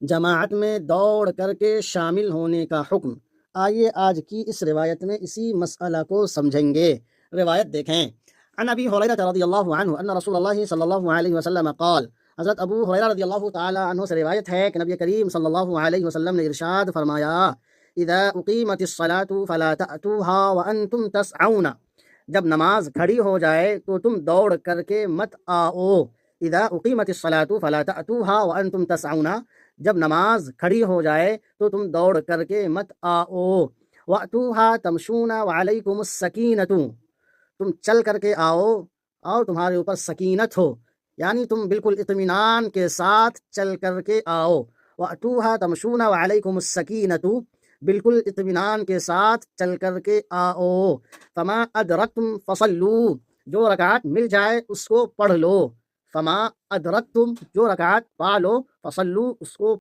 جماعت میں دوڑ کر کے شامل ہونے کا حکم۔ آئیے آج کی اس روایت میں اسی مسئلہ کو سمجھیں گے۔ روایت دیکھیں، عن ابی ہریرہ رضی اللہ عنہ ان رسول اللہ صلی اللہ علیہ وسلم قال، حضرت ابو ہریرہ رضی اللہ تعالی عنہ سے روایت ہے کہ نبی کریم صلی اللہ علیہ وسلم نے ارشاد فرمایا، اذا اقیمت الصلاة فلا تأتوها وانتم تسعون، جب نماز کھڑی ہو جائے تو تم دوڑ کر کے مت آؤ۔ اذا اقیمت الصلاة فلا تأتوها وانتم تسعون، جب نماز کھڑی ہو جائے تو تم دوڑ کر کے مت آؤ۔ وَأْتُوهَا تَمْشُونَ وَعَلَيْكُمُ السَّكِينَةُ، تم چل کر کے آؤ اور تمہارے اوپر سکینت ہو، یعنی تم بالکل اطمینان کے ساتھ چل کر کے آؤ۔ وَأْتُوهَا تَمْشُونَ وَعَلَيْكُمُ السَّكِينَةُ، بالکل اطمینان کے ساتھ چل کر کے آؤ۔ فَمَا أَدْرَكْتُمْ فَصَلُّوا، جو رکعت مل جائے اس کو پڑھ لو۔ فما ادرکتم، جو رکعت پا لو، فصلو، اس کو